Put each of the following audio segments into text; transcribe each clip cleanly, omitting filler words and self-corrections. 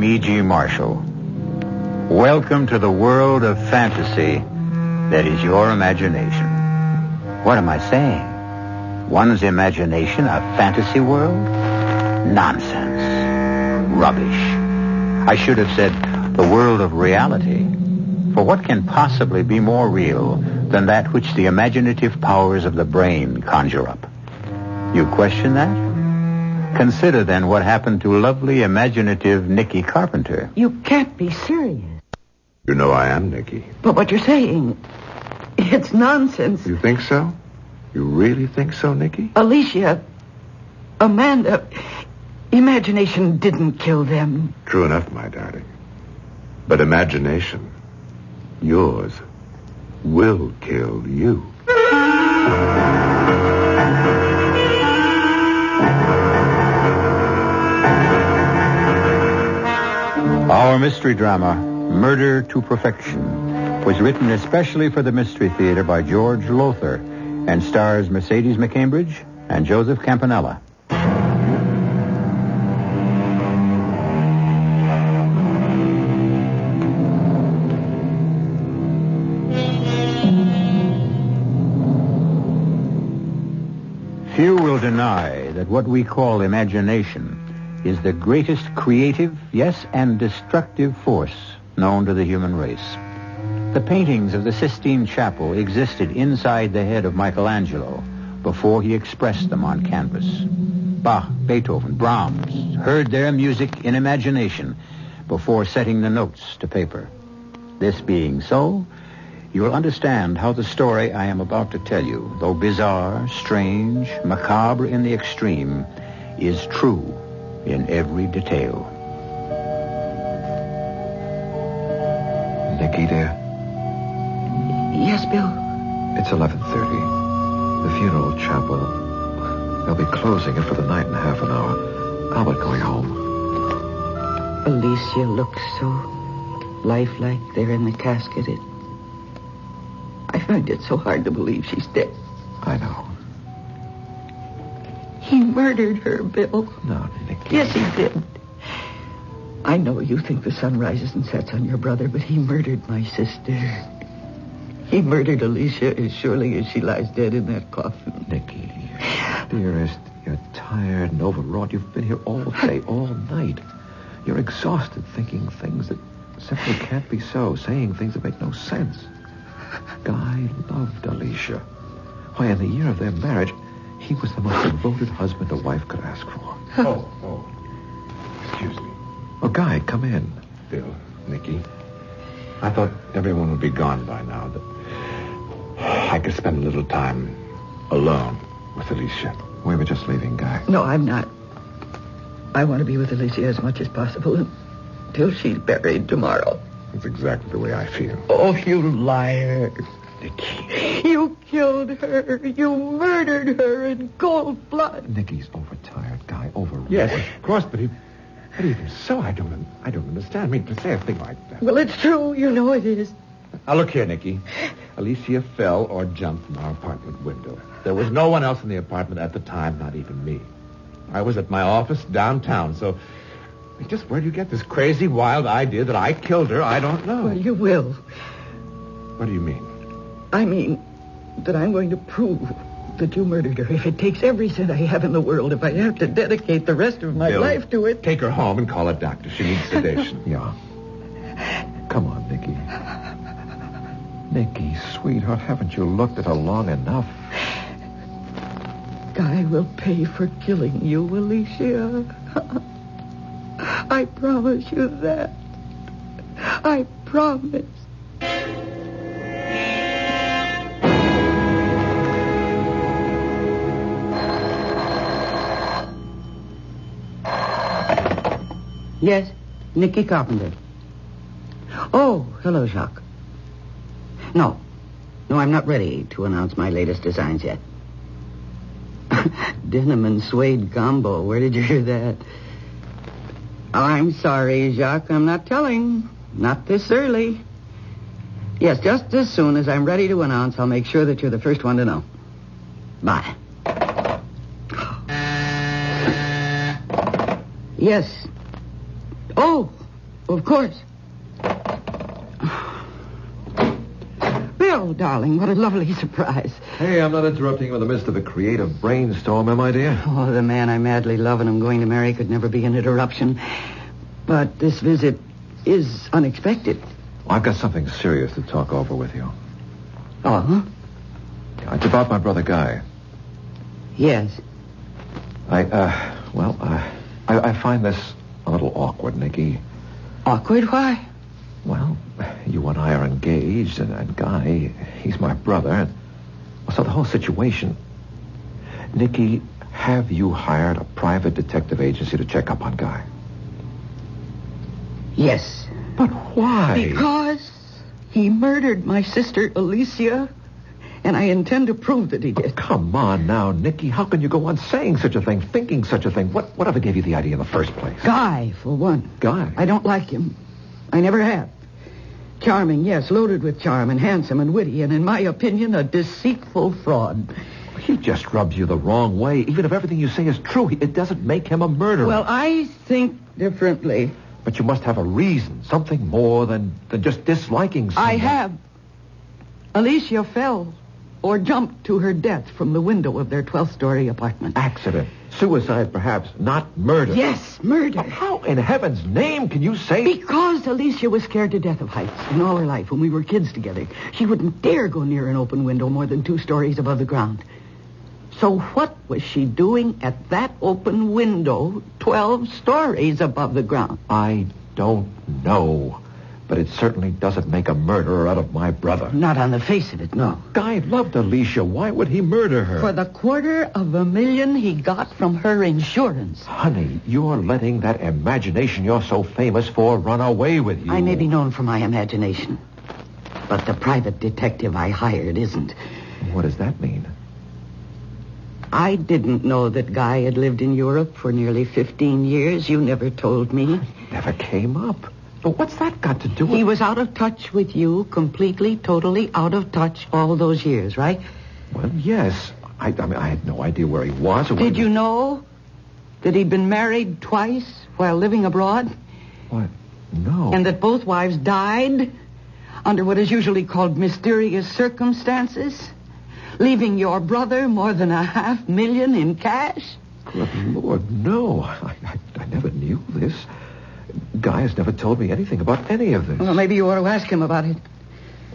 I'm E.G. Marshall. Welcome to the world of fantasy that is your imagination. What am I saying? One's imagination a fantasy world? Nonsense. Rubbish. I should have said the world of reality. For what can possibly be more real than that which the imaginative powers of the brain conjure up? You question that? Consider then what happened to lovely, imaginative Nicky Carpenter. You can't be serious. You know I am, Nicky. But what you're saying, it's nonsense. You think so? You really think so, Nicky? Alicia, Amanda, imagination didn't kill them. True enough, my darling. But imagination, yours, will kill you. Our mystery drama, Murder to Perfection, was written especially for the Mystery Theater by George Lothar and stars Mercedes McCambridge and Joseph Campanella. Few will deny that what we call imagination is the greatest creative, yes, and destructive force known to the human race. The paintings of the Sistine Chapel existed inside the head of Michelangelo before he expressed them on canvas. Bach, Beethoven, Brahms heard their music in imagination before setting the notes to paper. This being so, you will understand how the story I am about to tell you, though bizarre, strange, macabre in the extreme, is true in every detail. Nicky, dear. Yes, Bill? It's 11:30. The funeral chapel. They'll be closing it for the night in half an hour. I'll be going home. Alicia looks so lifelike there in the casket. I find it so hard to believe she's dead. I know. He murdered her, Bill. No, Nicky. Yes, he did. I know you think the sun rises and sets on your brother, but he murdered my sister. He murdered Alicia as surely as she lies dead in that coffin. Nicky, dearest, you're tired and overwrought. You've been here all day, all night. You're exhausted thinking things that simply can't be so, saying things that make no sense. Guy loved Alicia. Why, in the year of their marriage, he was the most devoted husband a wife could ask for. Oh. Excuse me. Oh, Guy, come in. Bill, Nicky. I thought everyone would be gone by now, that I could spend a little time alone with Alicia. We were just leaving, Guy. No, I'm not. I want to be with Alicia as much as possible until she's buried tomorrow. That's exactly the way I feel. Oh, you liar. Nicky. You killed her. You murdered her in cold blood. Nicky's overtired, Guy. Overwrought. Yes, of course, but even so, I don't understand. I mean, to say a thing like that. Well, it's true. You know it is. Now, look here, Nicky. Alicia fell or jumped from our apartment window. There was no one else in the apartment at the time, not even me. I was at my office downtown, so just where do you get this crazy, wild idea that I killed her? I don't know. Well, you will. What do you mean? I mean that I'm going to prove that you murdered her. If it takes every cent I have in the world, if I have to dedicate the rest of my Bill, life to it. Take her home and call a doctor. She needs sedation. Yeah. Come on, Nicky. Nicky, sweetheart, haven't you looked at her long enough? Guy will pay for killing you, Alicia. I promise you that. I promise. Yes, Nicky Carpenter. Oh, hello, Jacques. No, I'm not ready to announce my latest designs yet. Denim and suede combo. Where did you hear that? Oh, I'm sorry, Jacques. I'm not telling. Not this early. Yes, just as soon as I'm ready to announce, I'll make sure that you're the first one to know. Bye. Yes. Oh, Of course. Bill, darling, what a lovely surprise. Hey, I'm not interrupting you in the midst of a creative brainstorm, am I, dear? Oh, the man I madly love and I'm going to marry could never be an interruption. But this visit is unexpected. I've got something serious to talk over with you. Oh? It's about my brother Guy. Yes. I find this a little awkward, Nicky. Awkward? Why? Well, you and I are engaged, and Guy, he's my brother. So the whole situation... Nicky, have you hired a private detective agency to check up on Guy? Yes. But why? Because he murdered my sister, Alicia, and I intend to prove that he did. Oh, come on now, Nicky. How can you go on saying such a thing, thinking such a thing? Whatever gave you the idea in the first place? Guy, for one. Guy? I don't like him. I never have. Charming, yes, loaded with charm, and handsome and witty, and in my opinion, a deceitful fraud. He just rubs you the wrong way. Even if everything you say is true, it doesn't make him a murderer. Well, I think differently. But you must have a reason, something more than just disliking someone. I have. Alicia fell or jumped to her death from the window of their 12th-story apartment. Accident. Suicide, perhaps. Not murder. Yes, murder. How in heaven's name can you say... Because Alicia was scared to death of heights in all her life when we were kids together. She wouldn't dare go near an open window more than 2 stories above the ground. So what was she doing at that open window 12 stories above the ground? I don't know. But it certainly doesn't make a murderer out of my brother. Not on the face of it, no. Guy loved Alicia. Why would he murder her? For the $250,000 he got from her insurance. Honey, you're letting that imagination you're so famous for run away with you. I may be known for my imagination. But the private detective I hired isn't. What does that mean? I didn't know that Guy had lived in Europe for nearly 15 years. You never told me. Never came up. But what's that got to do with... He was out of touch with you, completely, totally out of touch all those years, right? Well, yes. I had no idea where he was. Or Did you know that he'd been married twice while living abroad? What? No. And that both wives died under what is usually called mysterious circumstances, leaving your brother more than $500,000 in cash? Good Lord, no. I never knew this. Guy has never told me anything about any of this. Well, maybe you ought to ask him about it.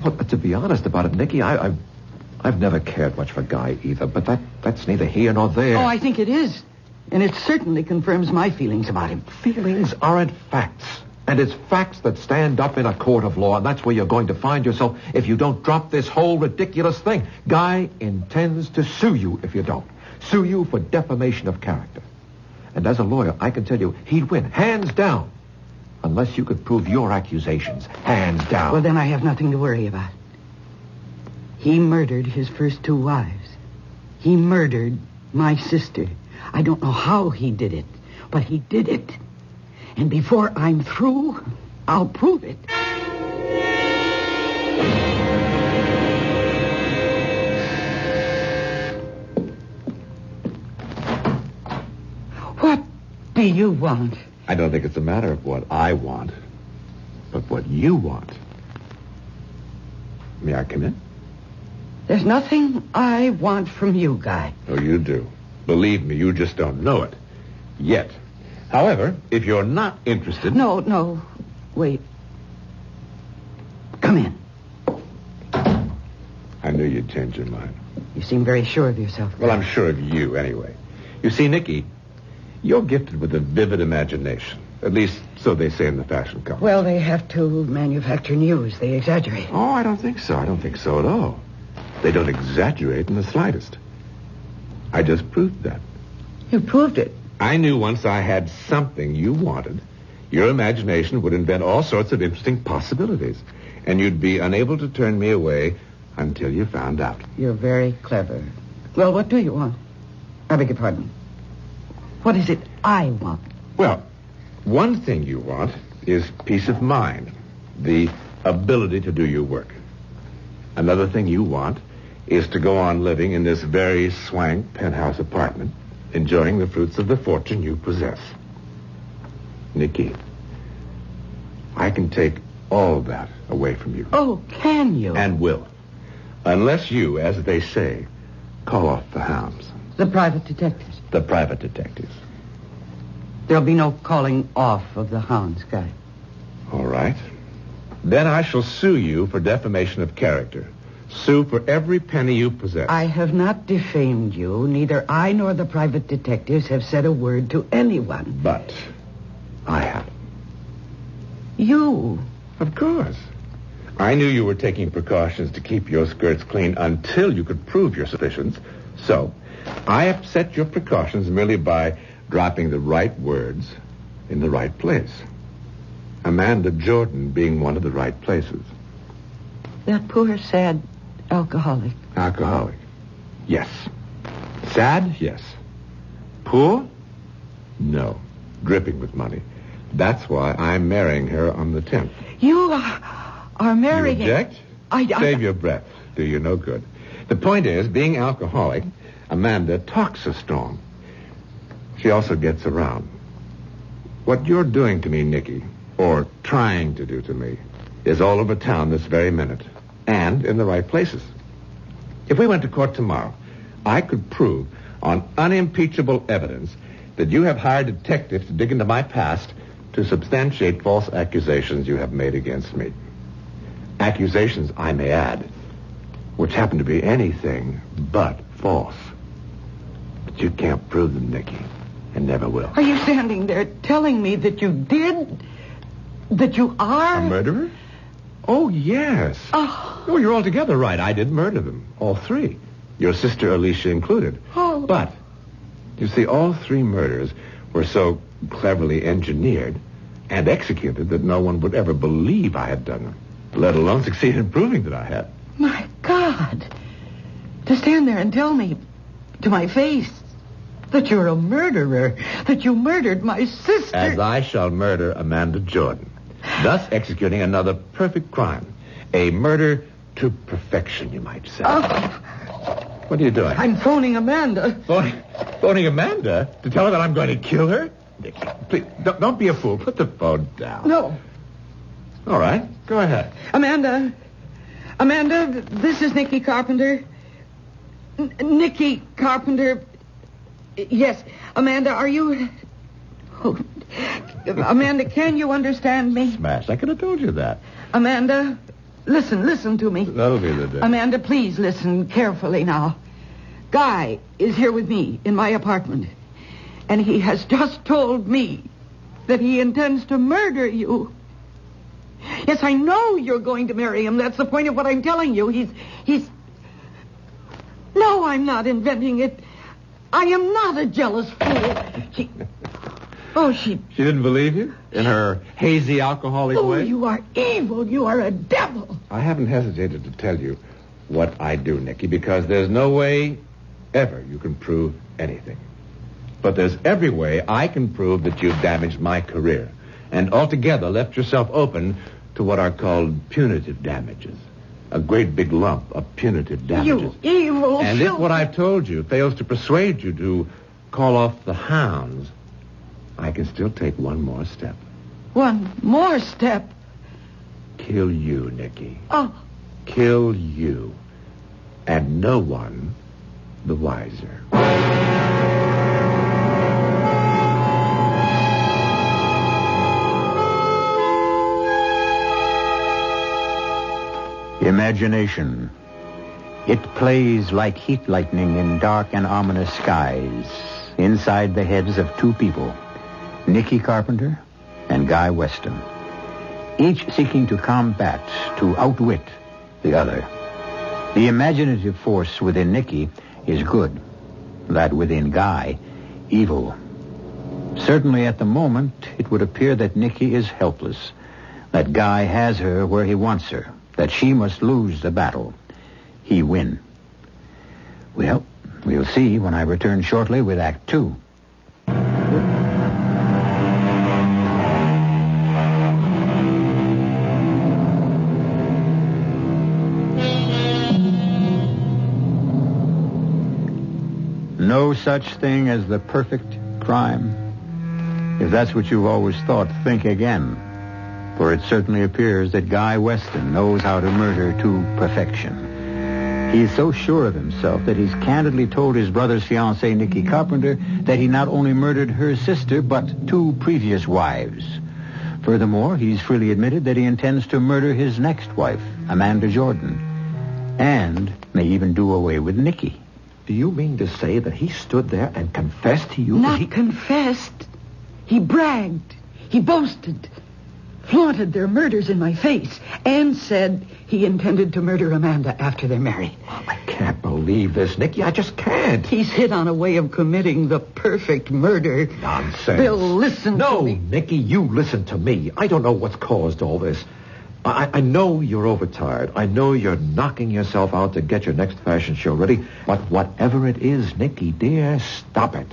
Well, to be honest about it, Nicky, I've never cared much for Guy either, but that's neither here nor there. Oh, I think it is. And it certainly confirms my feelings about him. Feelings aren't facts. And it's facts that stand up in a court of law, and that's where you're going to find yourself if you don't drop this whole ridiculous thing. Guy intends to sue you if you don't. Sue you for defamation of character. And as a lawyer, I can tell you he'd win, hands down. Unless you could prove your accusations, hands down. Well, then I have nothing to worry about. He murdered his first 2 wives. He murdered my sister. I don't know how he did it, but he did it. And before I'm through, I'll prove it. What do you want? I don't think it's a matter of what I want, but what you want. May I come in? There's nothing I want from you, Guy. Oh, you do. Believe me, you just don't know it. Yet. However, if you're not interested... No. Wait. Come in. I knew you'd change your mind. You seem very sure of yourself. Well, I'm sure of you, anyway. You see, Nicky, you're gifted with a vivid imagination. At least, so they say in the fashion columns. Well, they have to manufacture news. They exaggerate. Oh, I don't think so. I don't think so at all. They don't exaggerate in the slightest. I just proved that. You proved it. I knew once I had something you wanted, your imagination would invent all sorts of interesting possibilities, and you'd be unable to turn me away until you found out. You're very clever. Well, what do you want? I beg your pardon. What is it I want? Well, one thing you want is peace of mind, the ability to do your work. Another thing you want is to go on living in this very swank penthouse apartment, enjoying the fruits of the fortune you possess. Nicky, I can take all that away from you. Oh, can you? And will. Unless you, as they say, call off the hounds. The private detectives. The private detectives. There'll be no calling off of the hounds, Guy. All right. Then I shall sue you for defamation of character. Sue for every penny you possess. I have not defamed you. Neither I nor the private detectives have said a word to anyone. But I have. You? Of course. I knew you were taking precautions to keep your skirts clean until you could prove your suspicions. So, I upset your precautions merely by dropping the right words in the right place. Amanda Jordan being one of the right places. That poor, sad alcoholic. Alcoholic. Yes. Sad? Yes. Poor? No. Dripping with money. That's why I'm marrying her on the 10th. You are marrying... You object? Save your breath. Do you no good. The point is, being alcoholic, Amanda talks so strong. She also gets around. What you're doing to me, Nicky, or trying to do to me, is all over town this very minute. And in the right places. If we went to court tomorrow, I could prove on unimpeachable evidence that you have hired detectives to dig into my past to substantiate false accusations you have made against me. Accusations, I may add, which happen to be anything but false. But you can't prove them, Nicky, and never will. Are you standing there telling me that you did? That you are? A murderer? Oh, yes. Oh, you're altogether right. I did murder them. All three. Your sister Alicia included. Oh. But, you see, all three murders were so cleverly engineered and executed that no one would ever believe I had done them, let alone succeed in proving that I had. My God. To stand there and tell me to my face that you're a murderer, that you murdered my sister. As I shall murder Amanda Jordan, thus executing another perfect crime. A murder to perfection, you might say. What are you doing? I'm phoning Amanda. Phoning Amanda? To tell her that I'm going to kill her? Nicky, please, don't be a fool. Put the phone down. No. All right, go ahead. Amanda, this is Nicky Carpenter. Nicky Carpenter. Yes, Amanda, are you... Oh, Amanda, can you understand me? Smash, I could have told you that. Amanda, listen to me. That'll be the day. Amanda, please listen carefully now. Guy is here with me in my apartment. And he has just told me that he intends to murder you. Yes, I know you're going to marry him. That's the point of what I'm telling you. He's... No, I'm not inventing it. I am not a jealous fool. She didn't believe you? In her hazy, alcoholic way? You are evil. You are a devil. I haven't hesitated to tell you what I do, Nicky, because there's no way ever you can prove anything. But there's every way I can prove that you've damaged my career and altogether left yourself open to what are called punitive damages. A great big lump of punitive damages. You evil... And if what I've told you fails to persuade you to call off the hounds, I can still take one more step. One more step? Kill you, Nicky. Oh. Kill you. And no one the wiser. Imagination. It plays like heat lightning in dark and ominous skies inside the heads of two people, Nicky Carpenter and Guy Weston, each seeking to combat, to outwit the other. The imaginative force within Nicky is good, that within Guy, evil. Certainly at the moment, it would appear that Nicky is helpless, that Guy has her where he wants her, that she must lose the battle. He win. Well, we'll see when I return shortly with Act 2. No such thing as the perfect crime. If that's what you've always thought, think again. For it certainly appears that Guy Weston knows how to murder to perfection. He is so sure of himself that he's candidly told his brother's fiancée, Nicky Carpenter, that he not only murdered her sister, but 2 previous wives. Furthermore, he's freely admitted that he intends to murder his next wife, Amanda Jordan, and may even do away with Nicky. Do you mean to say that he stood there and confessed to you? Not confessed. He bragged. He boasted. Flaunted their murders in my face and said he intended to murder Amanda after they're married. Oh, I can't believe this, Nicky. I just can't. He's hit on a way of committing the perfect murder. Nonsense. Bill, listen to me. No, Nicky, you listen to me. I don't know what's caused all this. I know you're overtired. I know you're knocking yourself out to get your next fashion show ready. But whatever it is, Nicky, dear, stop it.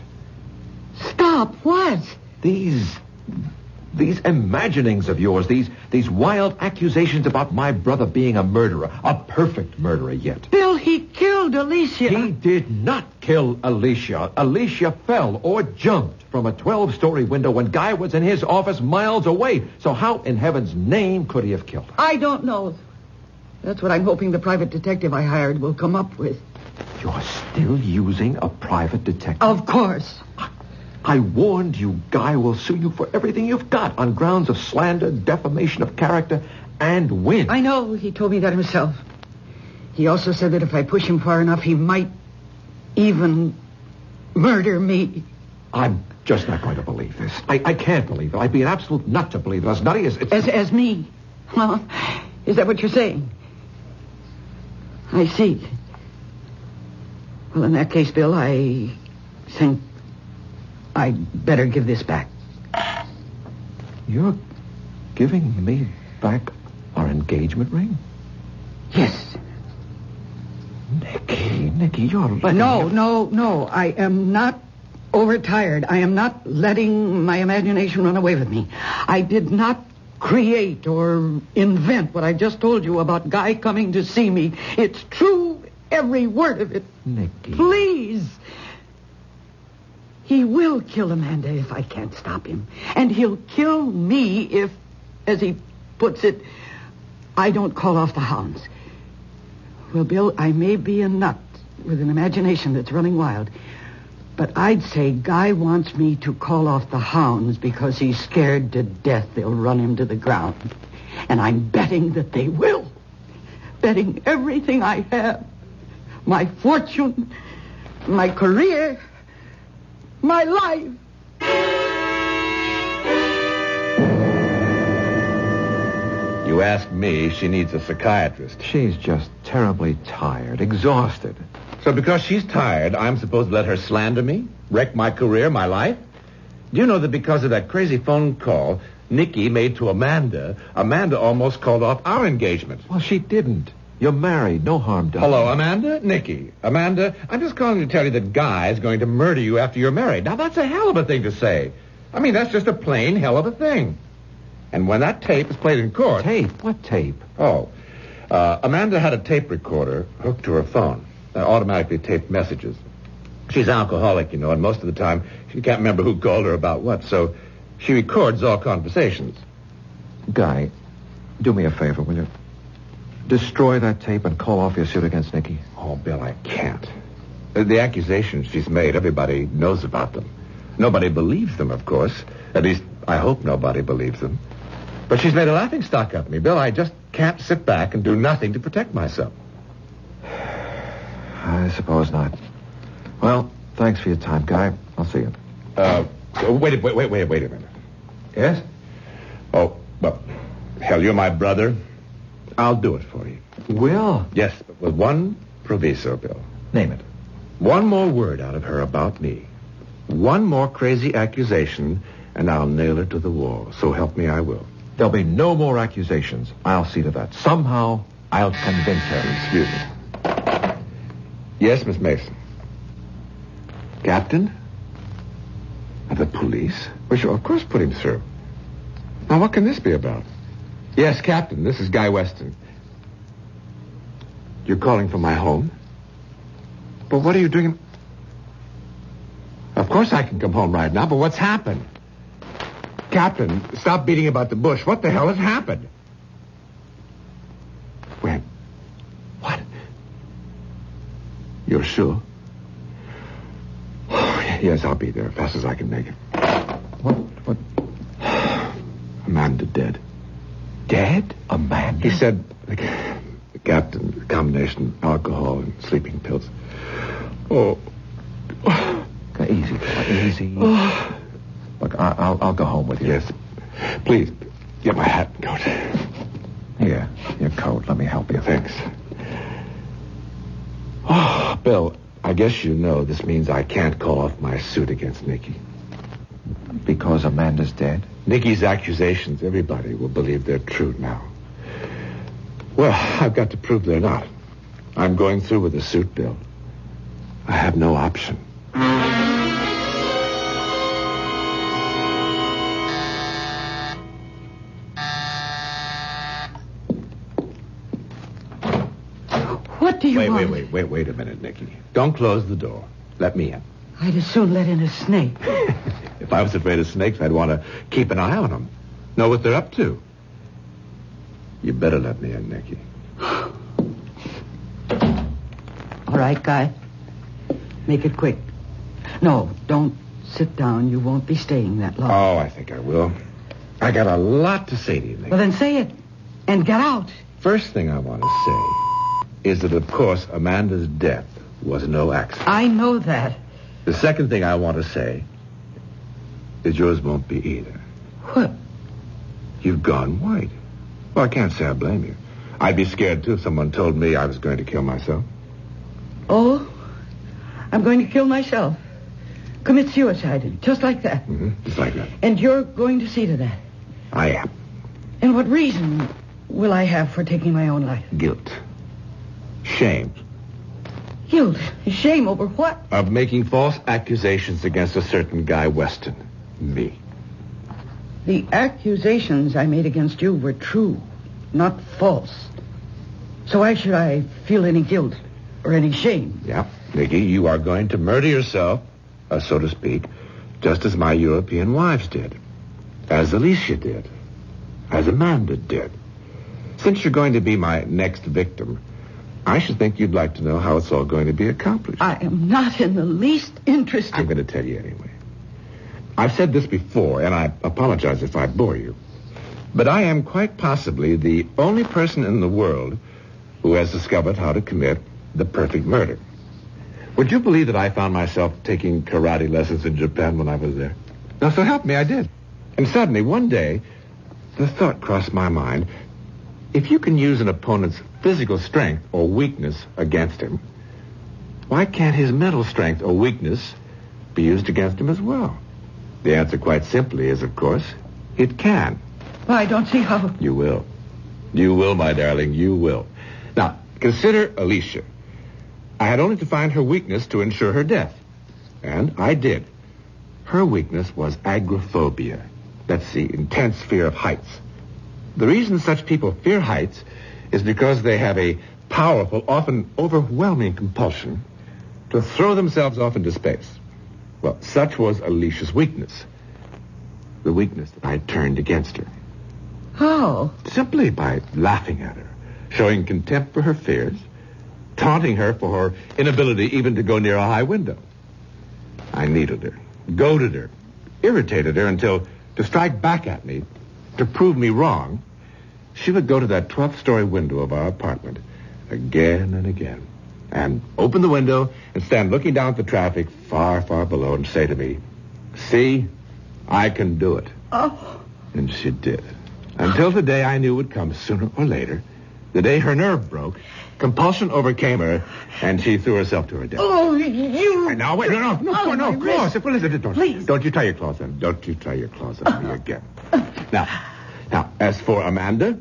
Stop what? These imaginings of yours, these wild accusations about my brother being a murderer, a perfect murderer yet. Bill, he killed Alicia. He did not kill Alicia. Alicia fell or jumped from a 12-story window when Guy was in his office miles away. So how in heaven's name could he have killed her? I don't know. That's what I'm hoping the private detective I hired will come up with. You're still using a private detective? Of course. I warned you, Guy will sue you for everything you've got on grounds of slander, defamation of character, and win. I know. He told me that himself. He also said that if I push him far enough, he might even murder me. I'm just not going to believe this. I can't believe it. I'd be an absolute nut to believe it. As nutty as... As me? Huh? Is that what you're saying? I see. Well, in that case, Bill, I think I'd better give this back. You're giving me back our engagement ring? Yes. Nicky, you're letting... No. I am not overtired. I am not letting my imagination run away with me. I did not create or invent what I just told you about Guy coming to see me. It's true, every word of it. Nicky. Please. He will kill Amanda if I can't stop him. And he'll kill me if, as he puts it, I don't call off the hounds. Well, Bill, I may be a nut with an imagination that's running wild, but I'd say Guy wants me to call off the hounds because he's scared to death they'll run him to the ground. And I'm betting that they will. Betting everything I have. My fortune, my career, my life. You ask me, she needs a psychiatrist. She's just terribly tired, exhausted. So because she's tired, I'm supposed to let her slander me? Wreck my career, my life? Do you know that because of that crazy phone call Nicky made to Amanda almost called off our engagement? Well, she didn't. You're married. No harm done. Hello, Amanda? Nicky. Amanda, I'm just calling to tell you that Guy's going to murder you after you're married. Now, that's a hell of a thing to say. I mean, that's just a plain hell of a thing. And when that tape is played in court... Tape? What tape? Oh. Amanda had a tape recorder hooked to her phone. Automatically taped messages. She's alcoholic, you know, and most of the time she can't remember who called her about what, so she records all conversations. Guy, do me a favor, will you? Destroy that tape and call off your suit against Nicky. Oh, Bill, I can't. The accusations she's made, everybody knows about them. Nobody believes them, of course. At least, I hope nobody believes them. But she's made a laughingstock of me. Bill, I just can't sit back and do nothing to protect myself. I suppose not. Well, thanks for your time, Guy. I'll see you. Wait a minute. Yes? Oh, well, hell, you're my brother. I'll do it for you. Will? Yes, but with one proviso, Bill. Name it. One more word out of her about me. One more crazy accusation, and I'll nail her to the wall. So help me, I will. There'll be no more accusations. I'll see to that. Somehow, I'll convince her. Excuse me. Yes, Miss Mason. Captain? Of the police? Well, sure, of course put him through. Now, what can this be about? Yes, Captain, this is Guy Weston. You're calling from my home? But what are you doing? Of course I can come home right now, but what's happened? Captain, stop beating about the bush. What the hell has happened? When? What? You're sure? Yes, I'll be there as fast as I can make it. What? Amanda dead. Dead? Amanda? He said, the captain, a combination of alcohol and sleeping pills. Oh. Easy. Look, I'll go home with you. Yes. Please, get my hat and coat. Here, your coat. Let me help you. Thanks. Oh, Bill, I guess you know this means I can't call off my suit against Nikki. Because Amanda's dead? Nikki's accusations, everybody will believe they're true now. Well, I've got to prove they're not. I'm going through with the suit, Bill. I have no option. What do you want? Wait a minute, Nikki. Don't close the door. Let me in. I'd as soon let in a snake. If I was afraid of snakes, I'd want to keep an eye on them. Know what they're up to. You better let me in, Nikki. All right, Guy. Make it quick. No, don't sit down. You won't be staying that long. Oh, I think I will. I got a lot to say to you, Nikki. Well, then say it. And get out. First thing I want to say is that, of course, Amanda's death was no accident. I know that. The second thing I want to say is yours won't be either. What? You've gone white. Well, I can't say I blame you. I'd be scared, too, if someone told me I was going to kill myself. Oh, I'm going to kill myself. Commit suicide, just like that. Mm-hmm. Just like that. And you're going to see to that. I am. And what reason will I have for taking my own life? Guilt. Shame. Guilt? Shame over what? Of making false accusations against a certain Guy Weston. Me. The accusations I made against you were true, not false. So why should I feel any guilt or any shame? Yeah, Nikki, you are going to murder yourself, so to speak, just as my European wives did. As Alicia did. As Amanda did. Since you're going to be my next victim, I should think you'd like to know how it's all going to be accomplished. I am not in the least interested. I'm going to tell you anyway. I've said this before, and I apologize if I bore you. But I am quite possibly the only person in the world who has discovered how to commit the perfect murder. Would you believe that I found myself taking karate lessons in Japan when I was there? No, so help me, I did. And suddenly, one day, the thought crossed my mind, if you can use an opponent's physical strength or weakness against him, why can't his mental strength or weakness be used against him as well? The answer, quite simply, is, of course, it can. Well, I don't see how. You will. You will, my darling, you will. Now, consider Alicia. I had only to find her weakness to ensure her death. And I did. Her weakness was agoraphobia. That's the intense fear of heights. The reason such people fear heights is because they have a powerful, often overwhelming compulsion to throw themselves off into space. Well, such was Alicia's weakness. The weakness that I turned against her. How? Simply by laughing at her, showing contempt for her fears, taunting her for her inability even to go near a high window. I needled her, goaded her, irritated her until, to strike back at me, to prove me wrong, she would go to that 12th-story window of our apartment again and again, and open the window and stand looking down at the traffic far, far below and say to me, "See, I can do it." Oh. And she did. Until the day I knew would come sooner or later, the day her nerve broke, compulsion overcame her, and she threw herself to her death. Oh, you... Now, wait, no, claws. Please. Don't you try your claws on. Don't you try your claws on me again. Now, as for Amanda,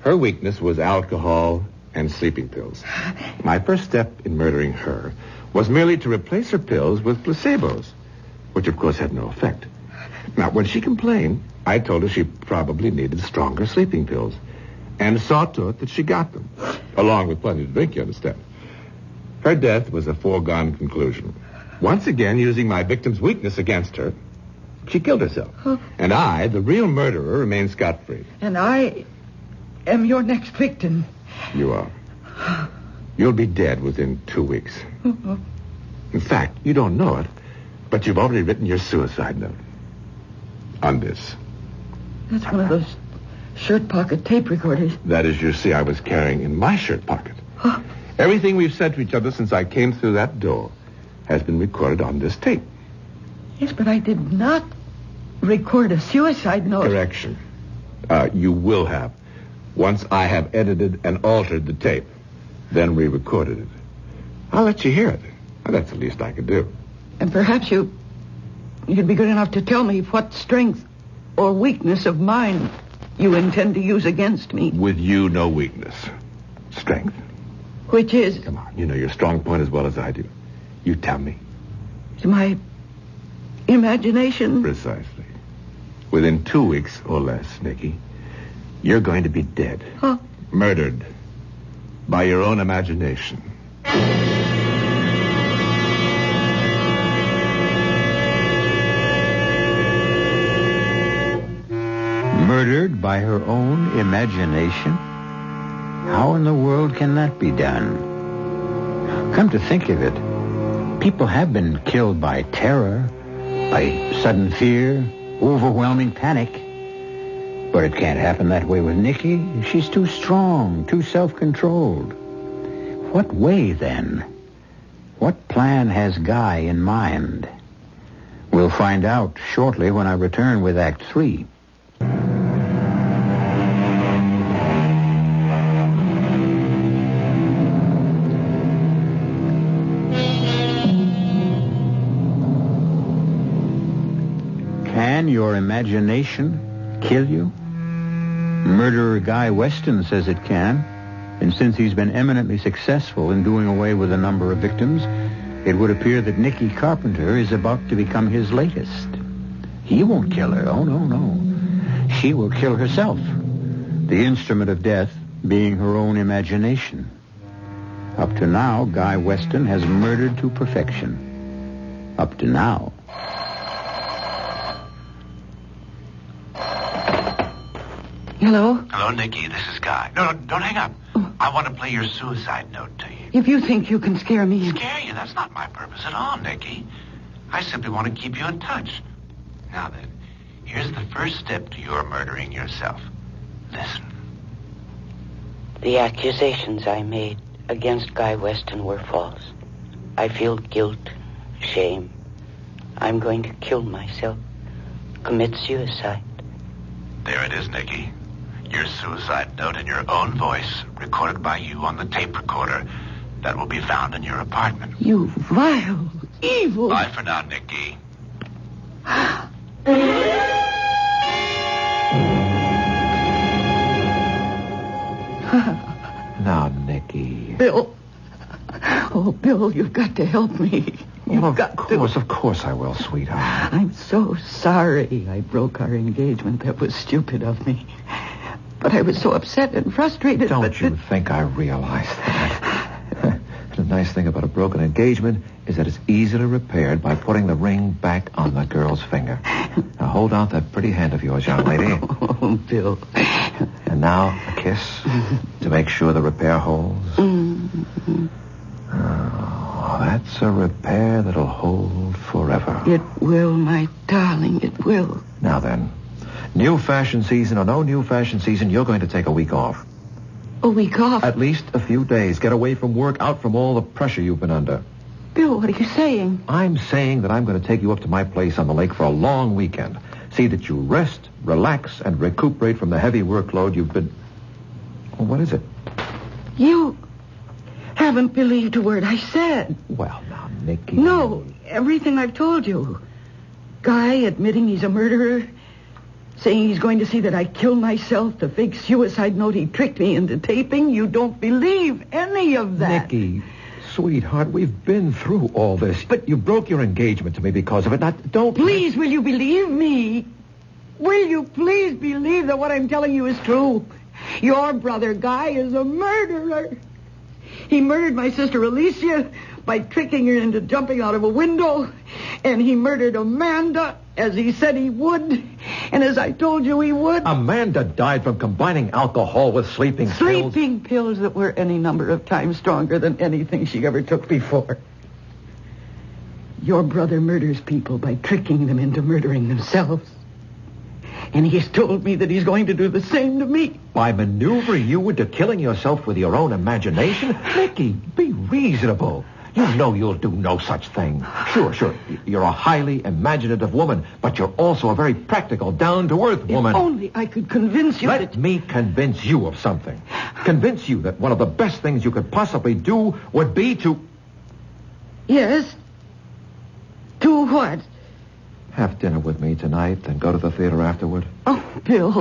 her weakness was alcohol and sleeping pills. My first step in murdering her was merely to replace her pills with placebos, which of course had no effect. Now, when she complained, I told her she probably needed stronger sleeping pills, and saw to it that she got them, along with plenty to drink, you understand. Her death was a foregone conclusion. Once again, using my victim's weakness against her, She killed herself. And I, the real murderer, remain scot-free. And I am your next victim. You are. You'll be dead within 2 weeks. In fact, you don't know it, but you've already written your suicide note. On this. That's one of those shirt pocket tape recorders. That, as you see, I was carrying in my shirt pocket. Everything we've said to each other since I came through that door has been recorded on this tape. Yes, but I did not record a suicide note. Correction. You will have. Once I have edited and altered the tape, then re-recorded it. I'll let you hear it. Well, that's the least I could do. And perhaps you'd be good enough to tell me what strength or weakness of mine you intend to use against me. With you, no weakness. Strength. Which is? Come on, you know your strong point as well as I do. You tell me. It's my imagination. Precisely. Within 2 weeks or less, Nikki, you're going to be dead. Huh? Murdered. By your own imagination. Murdered by her own imagination? How in the world can that be done? Come to think of it, people have been killed by terror, by sudden fear, overwhelming panic. But it can't happen that way with Nikki. She's too strong, too self-controlled. What way, then? What plan has Guy in mind? We'll find out shortly when I return with Act 3. Can your imagination kill you? Murderer Guy Weston says it can. And since he's been eminently successful in doing away with a number of victims, it would appear that Nikki Carpenter is about to become his latest. He won't kill her. Oh, no. She will kill herself. The instrument of death being her own imagination. Up to now, Guy Weston has murdered to perfection. Up to now. Hello? Hello, Nikki. This is Guy. No, don't hang up. I want to play your suicide note to you. If you think you can scare me... Scare you? That's not my purpose at all, Nikki. I simply want to keep you in touch. Now then, here's the first step to your murdering yourself. Listen. The accusations I made against Guy Weston were false. I feel guilt, shame. I'm going to kill myself, commit suicide. There it is, Nikki. Your suicide note in your own voice, recorded by you on the tape recorder that will be found in your apartment. You vile, evil... Bye for now, Nikki. Now, Nikki. Bill. Oh, Bill, you've got to help me. Of course I will, sweetheart. I'm so sorry I broke our engagement. That was stupid of me. But I was so upset and frustrated. Don't you think I realize that? The nice thing about a broken engagement is that it's easily repaired by putting the ring back on the girl's finger. Now hold out that pretty hand of yours, young lady. Oh, Bill. And now a kiss to make sure the repair holds. Mm-hmm. Oh, that's a repair that'll hold forever. It will, my darling, it will. Now then, new fashion season or no new fashion season, you're going to take a week off. A week off? At least a few days. Get away from work, out from all the pressure you've been under. Bill, what are you saying? I'm saying that I'm going to take you up to my place on the lake for a long weekend. See that you rest, relax, and recuperate from the heavy workload you've been... Oh, what is it? You haven't believed a word I said. Well, now, Nikki... No, everything I've told you. Guy admitting he's a murderer, saying he's going to see that I kill myself, the fake suicide note he tricked me into taping. You don't believe any of that. Nikki, sweetheart, we've been through all this. But you broke your engagement to me because of it. Now, don't... Please, will you believe me? Will you please believe that what I'm telling you is true? Your brother, Guy, is a murderer. He murdered my sister, Alicia, by tricking her into jumping out of a window. And he murdered Amanda, as he said he would, and as I told you he would. Amanda died from combining alcohol with sleeping pills. Sleeping pills that were any number of times stronger than anything she ever took before. Your brother murders people by tricking them into murdering themselves. And he has told me that he's going to do the same to me. By maneuvering you into killing yourself with your own imagination? Nicky, be reasonable. You know you'll do no such thing. Sure. You're a highly imaginative woman, but you're also a very practical, down-to-earth woman. If only I could convince you Let me convince you of something. Convince you that one of the best things you could possibly do would be to... Yes? To what? Have dinner with me tonight, then go to the theater afterward. Oh, Bill.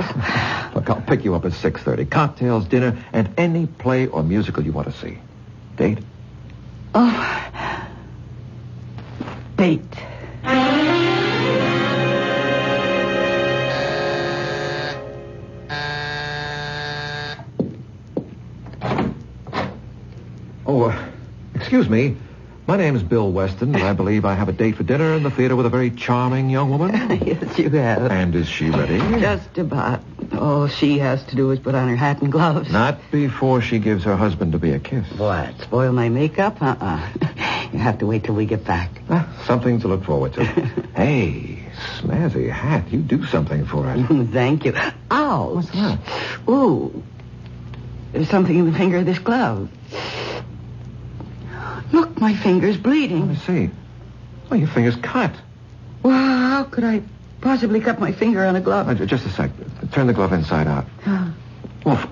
Look, I'll pick you up at 6:30. Cocktails, dinner, and any play or musical you want to see. Date? Oh. Date. Oh, excuse me. My name's Bill Weston, and I believe I have a date for dinner in the theater with a very charming young woman. Yes, you have. And is she ready? Just about. All she has to do is put on her hat and gloves. Not before she gives her husband to be a kiss. What? Spoil my makeup? You have to wait till we get back. Something to look forward to. Hey, snazzy hat. You do something for it. Thank you. Ow. What's that? Ooh. There's something in the finger of this glove. Look, my finger's bleeding. Let me see. Oh, your finger's cut. Well, how could I possibly cut my finger on a glove? Just a sec. Turn the glove inside out. Well,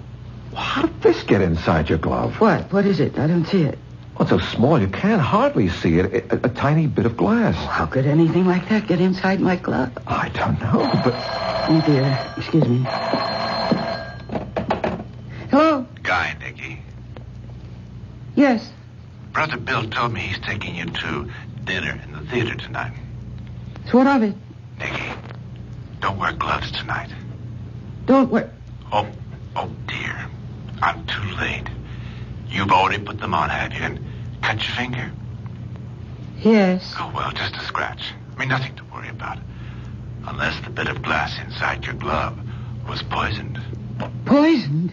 how did this get inside your glove? What? What is it? I don't see it. Oh, it's so small you can't hardly see it. A tiny bit of glass. How could anything like that get inside my glove? I don't know, but... Oh, dear. Excuse me. Hello? Guy, Nicky. Yes. Brother Bill told me he's taking you to dinner in the theater tonight. So what of it? Nicky, don't wear gloves tonight. Don't worry. Oh, dear. I'm too late. You've already put them on, have you? And cut your finger? Yes. Oh, well, just a scratch. I mean, nothing to worry about. Unless the bit of glass inside your glove was poisoned. Poisoned?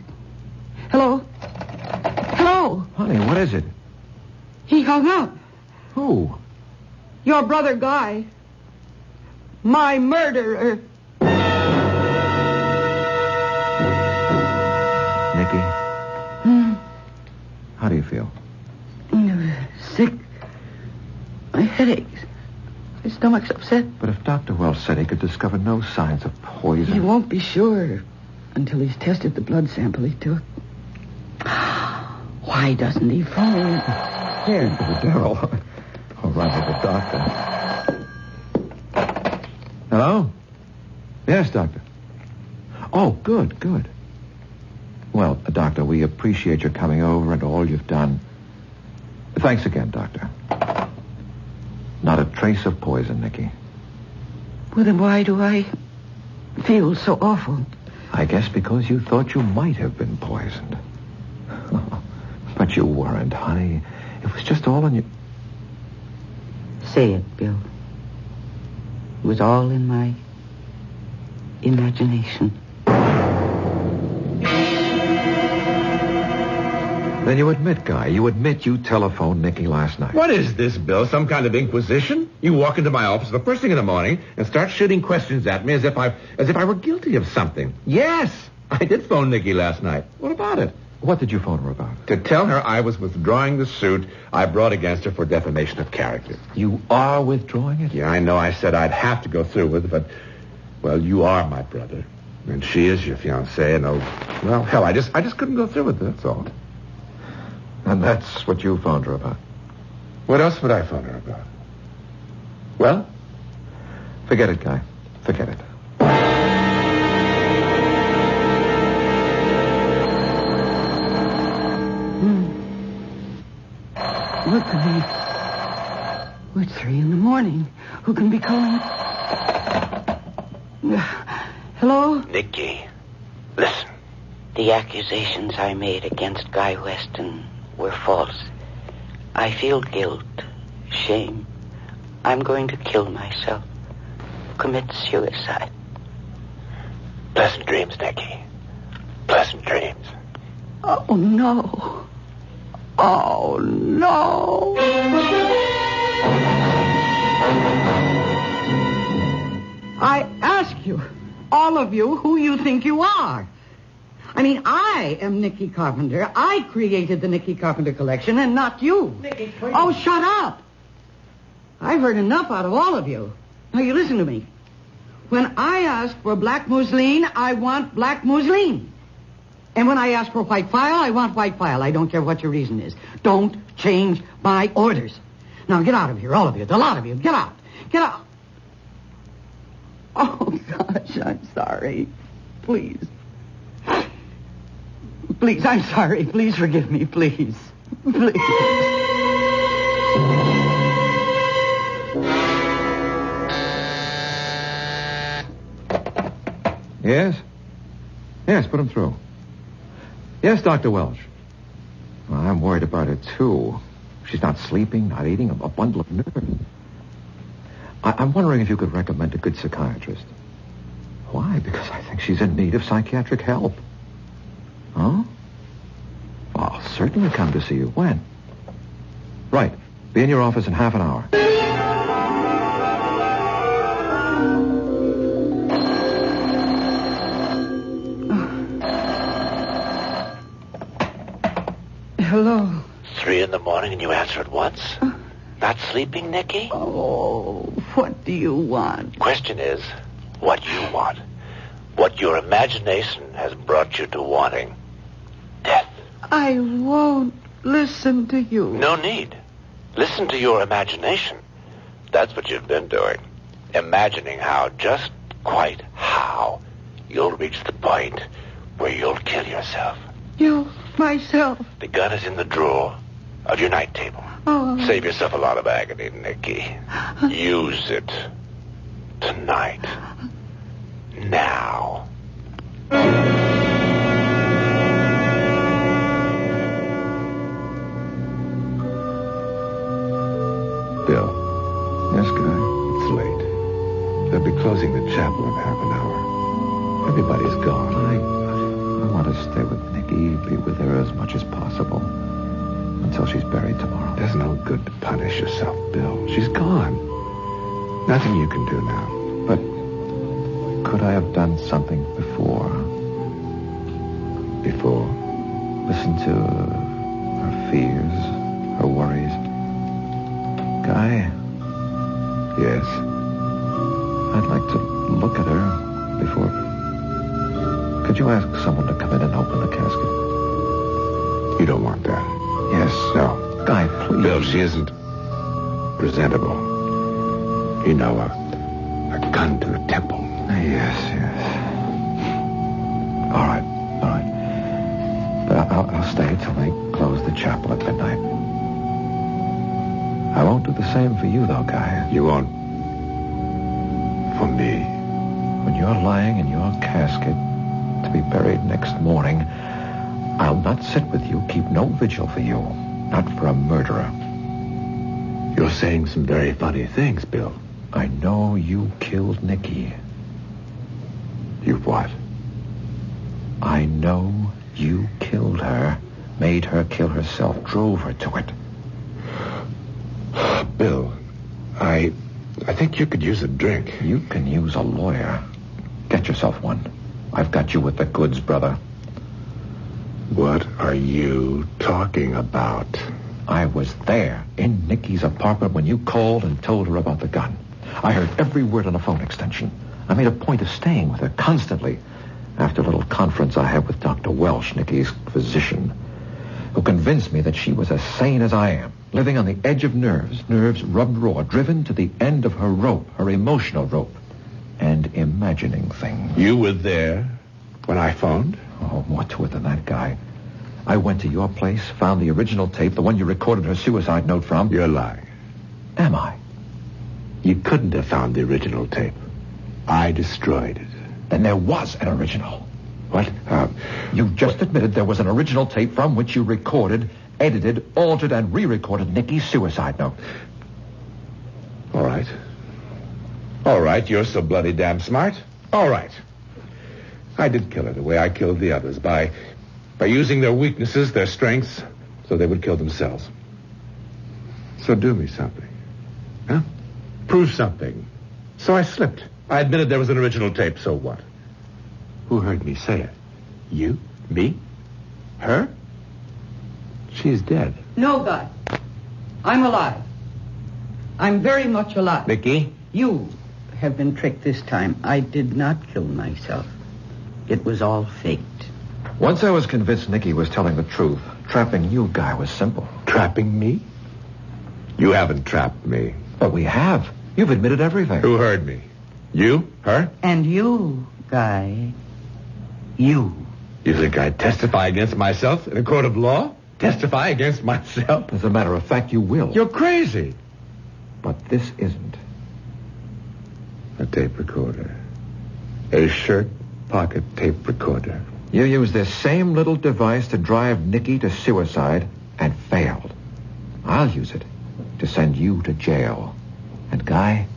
Hello? Hello? Honey, what is it? He hung up. Who? Your brother Guy. My murderer. Nicky? How do you feel? Sick. My head aches. My stomach's upset. But if Dr. Wells said he could discover no signs of poison... He won't be sure until he's tested the blood sample he took. Why doesn't he phone? Here. Daryl. I'll run with the doctor. Hello? Yes, doctor. Oh, good. Well, doctor, we appreciate your coming over and all you've done. Thanks again, doctor. Not a trace of poison, Nicky. Well, then why do I feel so awful? I guess because you thought you might have been poisoned. But you weren't, honey. It was just all in your... Say it, Bill. It was all in my imagination. Then you admit, Guy, you telephoned Nicky last night. What is this, Bill? Some kind of inquisition? You walk into my office the first thing in the morning and start shooting questions at me as if I were guilty of something. Yes, I did phone Nicky last night. What about it? What did you phone her about? To tell her I was withdrawing the suit I brought against her for defamation of character. You are withdrawing it? Yeah, I know I said I'd have to go through with it, but, well, you are my brother. And she is your fiancée, and well, hell, I just couldn't go through with it, that's all. And that's what you phoned her about? What else would I phone her about? Well? Forget it, Guy. Forget it. What could be... Well, it's 3 a.m. Who can be calling? Hello? Nicky, listen. The accusations I made against Guy Weston were false. I feel guilt, shame. I'm going to kill myself. Commit suicide. Pleasant dreams, Nicky. Pleasant dreams. Oh, no. Oh, no. I ask you, all of you, who you think you are. I mean, I am Nicky Carpenter. I created the Nicky Carpenter collection and not you. Nicky, please. Oh, shut up. I've heard enough out of all of you. Now, you listen to me. When I ask for black mousseline, I want black mousseline. And when I ask for white file, I want white file. I don't care what your reason is. Don't change my orders. Now, get out of here, all of you, the lot of you. Get out. Get out. Oh, gosh, I'm sorry. Please. Please, I'm sorry. Please forgive me, please. Please. Yes? Yes, put him through. Yes, Dr. Welch. Well, I'm worried about her, too. She's not sleeping, not eating, a bundle of nerves. I'm wondering if you could recommend a good psychiatrist. Why? Because I think she's in need of psychiatric help. Huh? Well, I'll certainly come to see you. When? Right. Be in your office in half an hour. Hello. 3 in the morning and you answer at once? Not sleeping, Nicky? Oh, what do you want? Question is, what you want. What your imagination has brought you to wanting. Death. I won't listen to you. No need. Listen to your imagination. That's what you've been doing. Imagining how, just quite how, you'll reach the point where you'll kill yourself. You, myself. The gun is in the drawer of your night table. Oh. Save yourself a lot of agony, Nicky. Use it tonight. Now. Bill, Yes, Guy? it's late. They'll be closing the chapel in half an hour. Everybody's gone. I want to stay with Nikki, be with her as much as possible until she's buried tomorrow. There's no good to punish yourself, Bill. She's gone. Nothing you can do now. But could I have done something before? Before? Listen to her fears, her worries. Guy, Yes. I'd like to look at her before... Could you ask someone to come in and open the casket? You don't want that. Yes. No. Guy, please. Bill, she isn't presentable. You know, a gun to the temple. Yes. All right. But I'll stay till they close the chapel at midnight. I won't do the same for you, though, Guy. You won't... for me. When you're lying in your casket to be buried next morning, I'll not sit with you, keep no vigil for you. Not for a murderer. You're saying some very funny things, Bill. I know you killed Nikki. You what? I know you killed her, made her kill herself, drove her to it. Bill, I think you could use a drink. You can use a lawyer. Get yourself one. I've got you with the goods, brother. What are you talking about? I was there in Nikki's apartment when you called and told her about the gun. I heard every word on the phone extension. I made a point of staying with her constantly after a little conference I had with Dr. Welch, Nikki's physician, who convinced me that she was as sane as I am, living on the edge of nerves rubbed raw, driven to the end of her rope, her emotional rope, and imagining things. You were there when I phoned? Oh, more to it than that, Guy. I went to your place, found the original tape, the one you recorded her suicide note from. You're lying. Am I? You couldn't have found the original tape. I destroyed it. Then there was an original. What? You just admitted there was an original tape from which you recorded, edited, altered, and re-recorded Nikki's suicide note. All right. right. All right, you're so bloody damn smart. All right. I did kill her the way I killed the others, by using their weaknesses, their strengths, so they would kill themselves. So do me something. Huh? Prove something. So I slipped. I admitted there was an original tape, so what? Who heard me say it? You? Me? Her? She's dead. No, Guy. I'm alive. I'm very much alive. Vicky? You have been tricked this time. I did not kill myself. It was all faked. Once I was convinced Nicky was telling the truth, trapping you, Guy, was simple. Trapping me? You haven't trapped me. But we have. You've admitted everything. Who heard me? You? Her? And you, Guy. You. You think I'd testify against myself in a court of law? Testify against myself? As a matter of fact, you will. You're crazy. But this isn't. A tape recorder. A shirt pocket tape recorder. You used this same little device to drive Nicky to suicide and failed. I'll use it to send you to jail. And, Guy,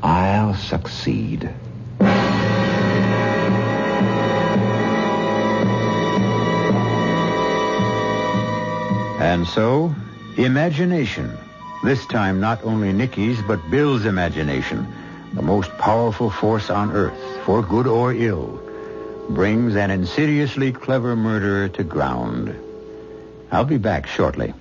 I'll succeed. And so, imagination. This time not only Nicky's, but Bill's imagination, the most powerful force on earth, for good or ill, brings an insidiously clever murderer to ground. I'll be back shortly.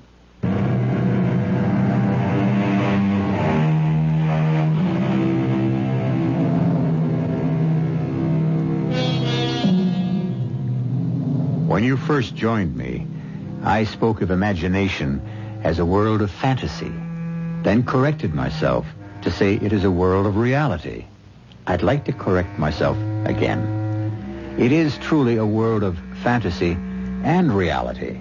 When you first joined me, I spoke of imagination as a world of fantasy, then corrected myself to say it is a world of reality. I'd like to correct myself again. It is truly a world of fantasy and reality.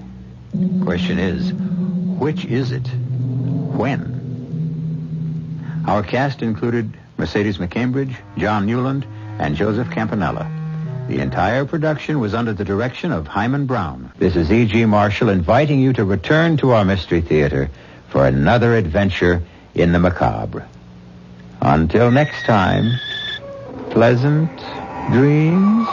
Question is, which is it? When? Our cast included Mercedes McCambridge, John Newland, and Joseph Campanella. The entire production was under the direction of Hyman Brown. This is E.G. Marshall inviting you to return to our Mystery Theater for another adventure in the macabre. Until next time, pleasant dreams.